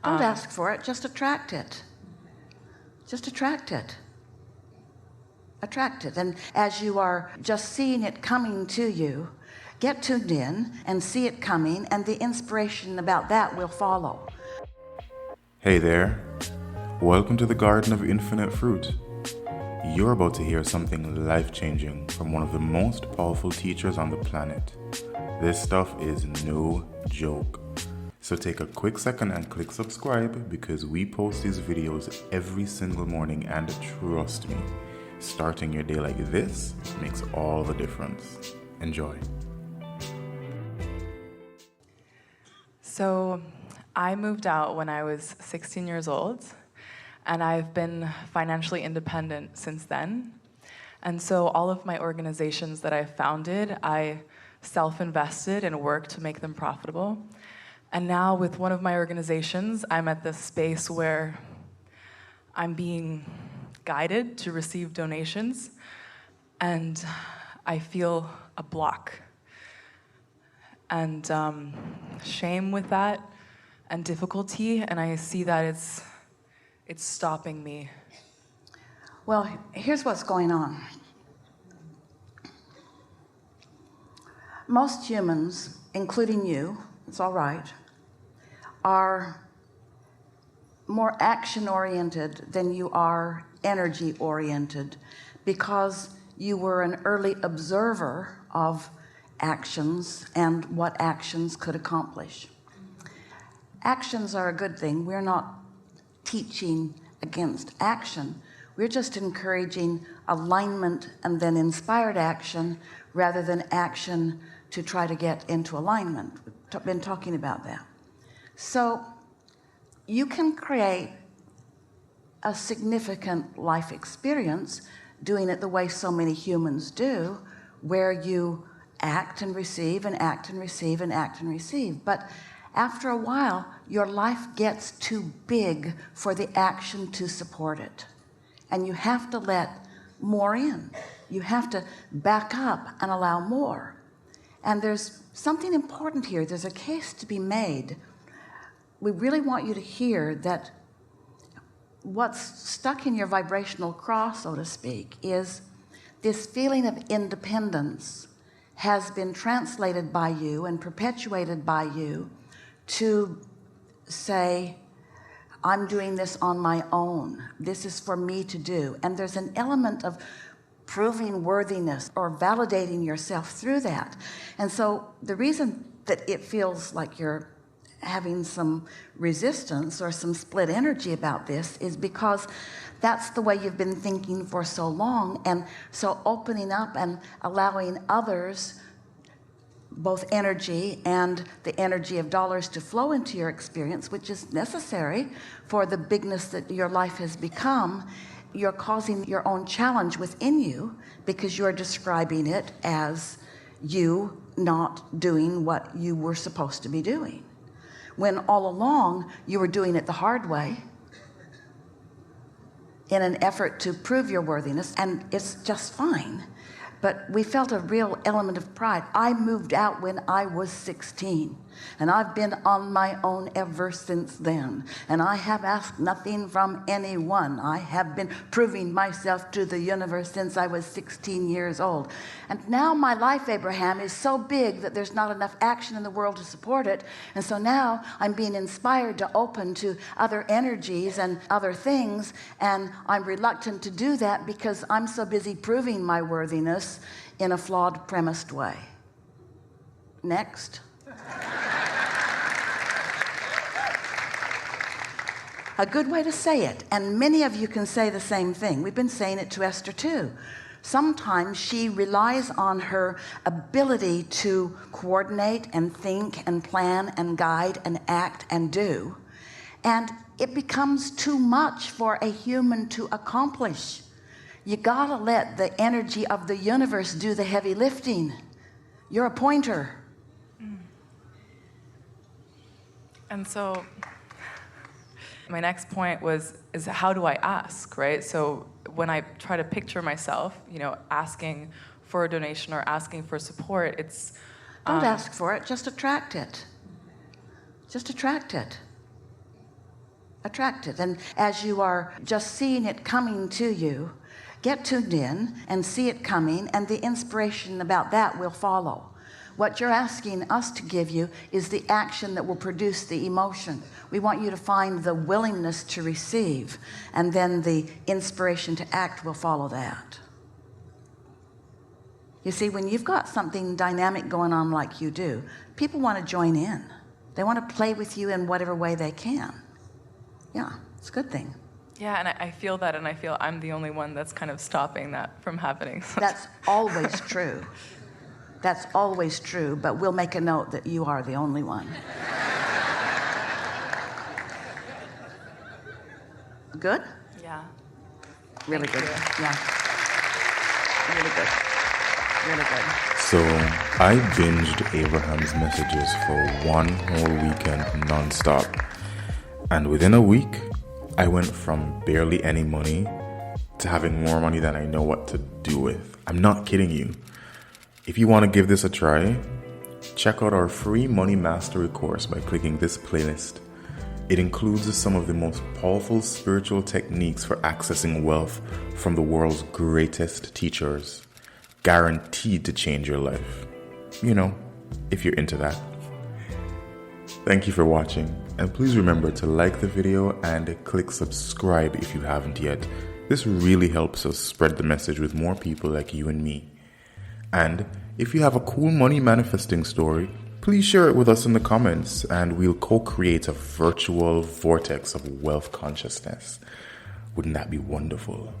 Don't ask for it, just attract it. Just attract it. Attract it. And as you are just seeing it coming to you, get tuned in and see it coming, and the inspiration about that will follow. Hey there. Welcome to the Garden of Infinite Fruit. You're about to hear something life-changing from one of the most powerful teachers on the planet. This stuff is no joke. So take a quick second and click subscribe, because we post these videos every single morning, and trust me, starting your day like this makes all the difference. Enjoy. So I moved out when I was 16 years old, and I've been financially independent since then. And so all of my organizations that I founded, I self-invested and worked to make them profitable. And now with one of my organizations, I'm at this space where I'm being guided to receive donations, and I feel a block and shame with that and difficulty, and I see that it's stopping me. Well, here's what's going on. Most humans, including you, it's all right, are more action-oriented than you are energy-oriented, because you were an early observer of actions and what actions could accomplish. Actions are a good thing. We're not teaching against action. We're just encouraging alignment and then inspired action, rather than action to try to get into alignment. We've been talking about that. So you can create a significant life experience doing it the way so many humans do, where you act and receive and act and receive and act and receive. But after a while, your life gets too big for the action to support it. And you have to let more in. You have to back up and allow more. And there's something important here. There's a case to be made. We really want you to hear that what's stuck in your vibrational cross, so to speak, is this feeling of independence has been translated by you and perpetuated by you to say, I'm doing this on my own. This is for me to do. And there's an element of proving worthiness or validating yourself through that. And so the reason that it feels like you're having some resistance or some split energy about this is because that's the way you've been thinking for so long. And so opening up and allowing others, both energy and the energy of dollars, to flow into your experience, which is necessary for the bigness that your life has become, you're causing your own challenge within you, because you're describing it as you not doing what you were supposed to be doing, when all along you were doing it the hard way in an effort to prove your worthiness, and it's just fine. But we felt a real element of pride. I moved out when I was 16, and I've been on my own ever since then. And I have asked nothing from anyone. I have been proving myself to the universe since I was 16 years old. And now my life, Abraham, is so big that there's not enough action in the world to support it. And so now I'm being inspired to open to other energies and other things. And I'm reluctant to do that because I'm so busy proving my worthiness in a flawed, premised way. Next. A good way to say it, and many of you can say the same thing. We've been saying it to Esther too. Sometimes she relies on her ability to coordinate and think and plan and guide and act and do, and it becomes too much for a human to accomplish. You gotta let the energy of the universe do the heavy lifting. You're a pointer. And so my next point is how do I ask, right? So when I try to picture myself, asking for a donation or asking for support, it's... Don't ask for it, just attract it. Just attract it. attract it. And as you are just seeing it coming to you, get tuned in and see it coming, and the inspiration about that will follow. What you're asking us to give you is the action that will produce the emotion. We want you to find the willingness to receive, and then the inspiration to act will follow that. You see, when you've got something dynamic going on like you do, people want to join in. They want to play with you in whatever way they can. Yeah, it's a good thing. Yeah, and I feel that, and I feel I'm the only one that's kind of stopping that from happening. That's always true. That's always true, but we'll make a note that you are the only one. Good? Yeah. Really Thank good. you. Yeah. Really good. Really good. So I binged Abraham's messages for one whole weekend nonstop. And within a week, I went from barely any money to having more money than I know what to do with. I'm not kidding you. If you want to give this a try, check out our free Money Mastery course by clicking this playlist. It includes some of the most powerful spiritual techniques for accessing wealth from the world's greatest teachers, guaranteed to change your life. You know, if you're into that. Thank you for watching, and please remember to like the video and click subscribe if you haven't yet. This really helps us spread the message with more people like you and me. And if you have a cool money manifesting story, please share it with us in the comments, and we'll co-create a virtual vortex of wealth consciousness. Wouldn't that be wonderful?